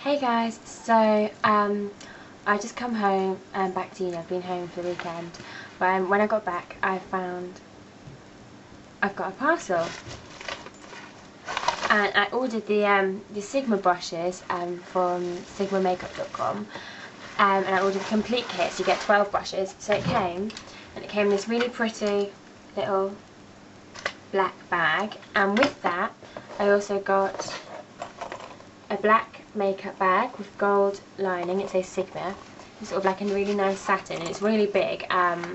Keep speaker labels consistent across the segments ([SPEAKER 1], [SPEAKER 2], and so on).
[SPEAKER 1] Hey guys, so I just come home and back to uni. I've been home for the weekend, but when I got back I found I've got a parcel, and I ordered the Sigma brushes from sigmamakeup.com, and I ordered a complete kit, so you get 12 brushes. So it came in this really pretty little black bag, and with that I also got a black makeup bag with gold lining. It says Sigma. It's sort of like a really nice satin, and it's really big. That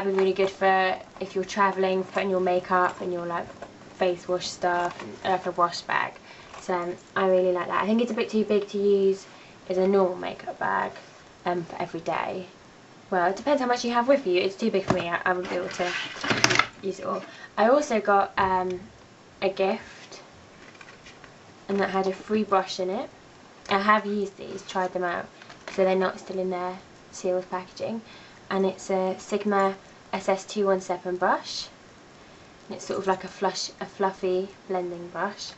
[SPEAKER 1] would be really good for if you're travelling, putting your makeup and your like face wash stuff, and like a wash bag. So I really like that. I think it's a bit too big to use as a normal makeup bag for every day. Well, it depends how much you have with you. It's too big for me. I wouldn't be able to use it all. I also got a gift, and that had a free brush in it. I have used these, tried them out, so they're not still in their sealed packaging. And it's a Sigma SS217 brush. And it's sort of like a fluffy blending brush.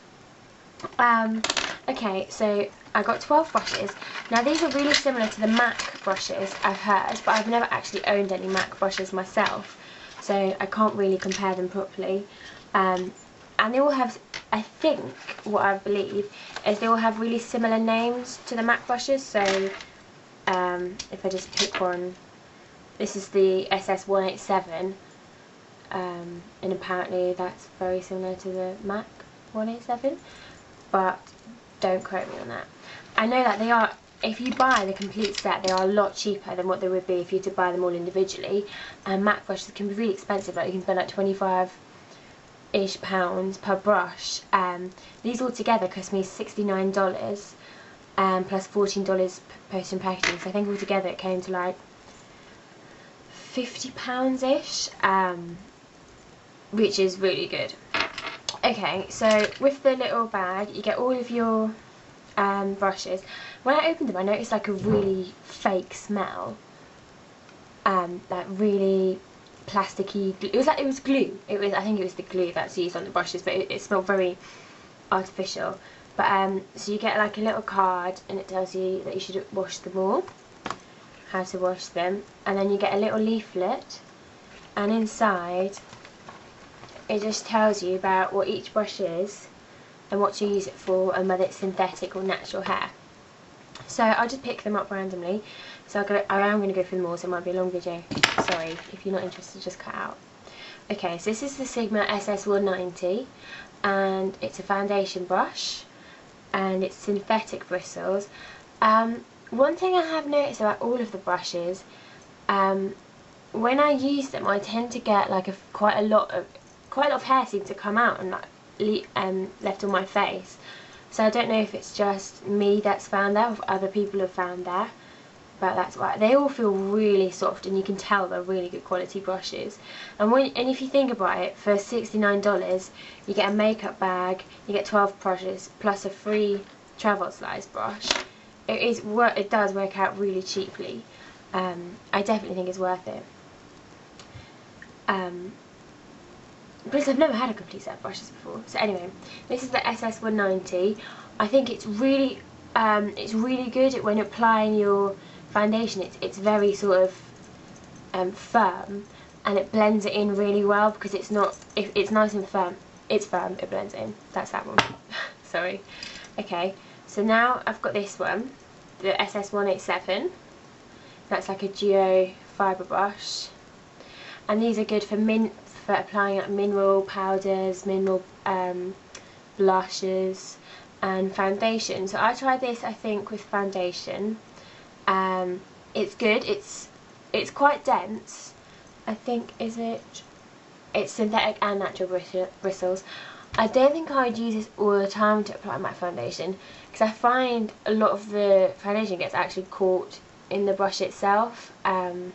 [SPEAKER 1] Okay, so I got 12 brushes. Now these are really similar to the MAC brushes, I've heard, but I've never actually owned any MAC brushes myself, so I can't really compare them properly. And they all have, I think, what I believe is they all have really similar names to the MAC brushes. So if I just pick one, this is the SS187, and apparently that's very similar to the MAC 187, but don't quote me on that. I know that they are, if you buy the complete set, they are a lot cheaper than what they would be if you were to buy them all individually. And MAC brushes can be really expensive, like you can spend like £25-ish per brush. These all together cost me $69, plus $14 post and packaging, so I think altogether it came to like £50-ish, which is really good. Okay, so with the little bag you get all of your brushes. When I opened them I noticed like a really fake smell, like really plasticky. It was glue. I think it was the glue that's used on the brushes, but it smelled very artificial. But so you get like a little card, and it tells you that you should wash them all, how to wash them, and then you get a little leaflet, and inside it just tells you about what each brush is and what to use it for, and whether it's synthetic or natural hair. So I'll just pick them up randomly. So I am going to go through them all, so it might be a long video. Sorry, if you're not interested, just cut out. Okay, so this is the Sigma SS190, and it's a foundation brush, and it's synthetic bristles. One thing I have noticed about all of the brushes, when I use them I tend to get like quite a lot of hair seems to come out and like left on my face. So I don't know if it's just me that's found that, or if other people have found that, but that's why. They all feel really soft, and you can tell they're really good quality brushes. And if you think about it, for $69 you get a makeup bag, you get 12 brushes plus a free travel size brush. It does work out really cheaply. I definitely think it's worth it. Because I've never had a complete set of brushes before. So anyway, this is the SS190. I think it's really good at when applying your foundation. It's very sort of firm, and it blends it in really well, because it's nice and firm. It's firm, it blends in. That's that one. Sorry. Okay, so now I've got this one, the SS187. That's like a duo fibre brush, and these are good for applying like mineral powders, mineral blushes and foundation. So I tried this, I think, with foundation. It's good. It's quite dense. I think it's synthetic and natural bristles. I don't think I would use this all the time to apply my foundation, because I find a lot of the foundation gets actually caught in the brush itself. I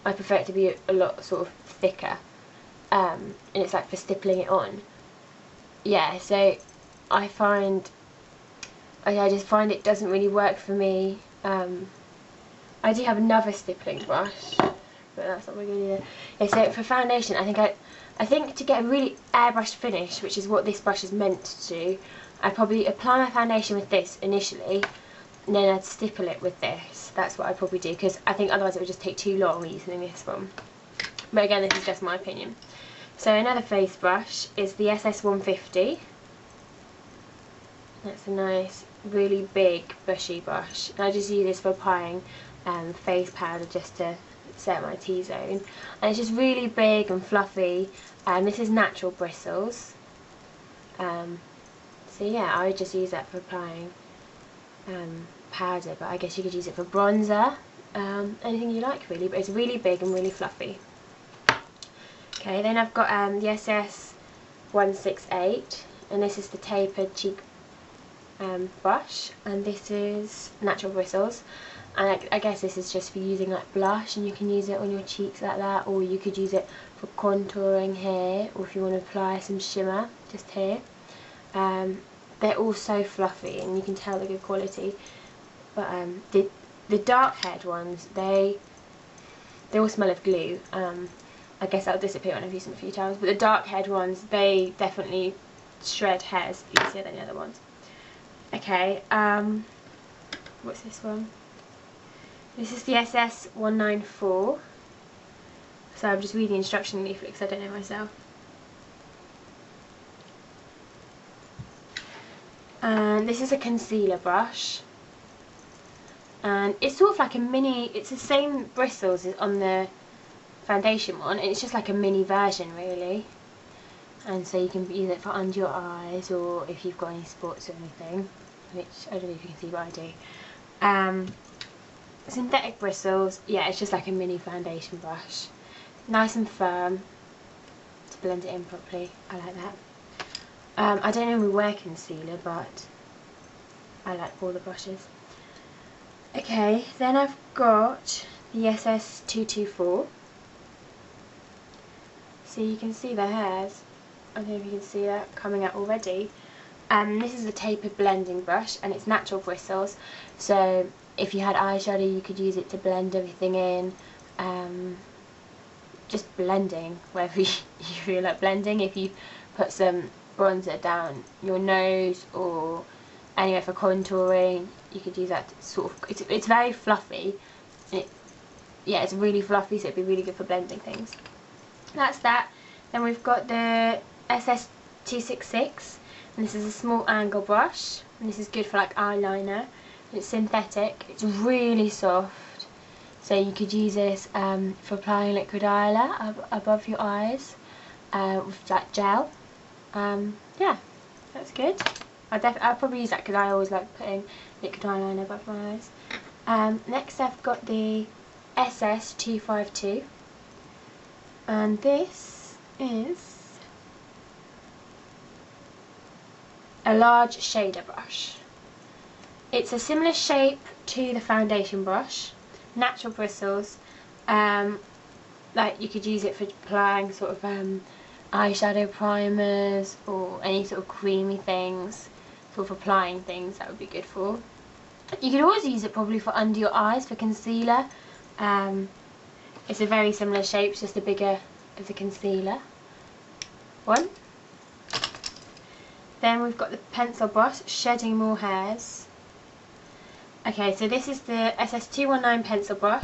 [SPEAKER 1] prefer it to be a lot sort of thicker, and it's like for stippling it on. Yeah, so I just find it doesn't really work for me. I do have another stippling brush, but that's not really good either. Yeah, so for foundation, I think to get a really airbrushed finish, which is what this brush is meant to do, I'd probably apply my foundation with this initially, and then I'd stipple it with this. That's what I'd probably do, because I think otherwise it would just take too long using this one. But again, this is just my opinion. So another face brush is the SS150. That's a nice, really big, bushy brush. And I just use this for applying face powder just to set my T-zone. And it's just really big and fluffy. And this is natural bristles. So yeah, I would just use that for applying powder, but I guess you could use it for bronzer, anything you like really, but it's really big and really fluffy. Okay, then I've got the SS168, and this is the tapered cheek brush, and this is natural bristles, and I guess this is just for using like blush, and you can use it on your cheeks like that, or you could use it for contouring here, or if you want to apply some shimmer just here. They're all so fluffy, and you can tell they're good quality. But the dark haired ones, they all smell of glue. I guess that'll disappear when I've used them a few times. But the dark haired ones, they definitely shred hairs easier than the other ones. Okay, what's this one? This is the SS194. So I'm just reading the instruction leaflet because I don't know myself. And this is a concealer brush, and it's sort of like a mini, it's the same bristles as on the foundation one, and it's just like a mini version really. And so you can use it for under your eyes, or if you've got any spots or anything, which I don't know if you can see, but I do. Synthetic bristles, yeah, it's just like a mini foundation brush. Nice and firm to blend it in properly, I like that. I don't normally wear concealer, but I like all the brushes. Okay, then I've got the SS224. So you can see the hairs. I don't know if you can see that coming out already. This is a tapered blending brush, and it's natural bristles. So if you had eyeshadow, you could use it to blend everything in. Just blending, wherever you feel like blending. If you put some bronzer down your nose or anywhere for contouring, you could use that to sort of, it's very fluffy. Yeah, it's really fluffy, so it'd be really good for blending things. That's that. Then we've got the SS266, and this is a small angle brush, and this is good for like eyeliner. It's synthetic, it's really soft, so you could use this for applying liquid eyeliner above your eyes with like gel. Yeah, that's good. I'll probably use that because I always like putting liquid eyeliner above my eyes. Next I've got the SS252, and this is a large shader brush. It's a similar shape to the foundation brush, natural bristles, like you could use it for applying sort of eyeshadow primers or any sort of creamy things, sort of applying things that would be good for. You could always use it probably for under your eyes for concealer. It's a very similar shape, it's just a bigger of the concealer one. Then we've got the pencil brush, shedding more hairs. Okay, so this is the SS219 pencil brush.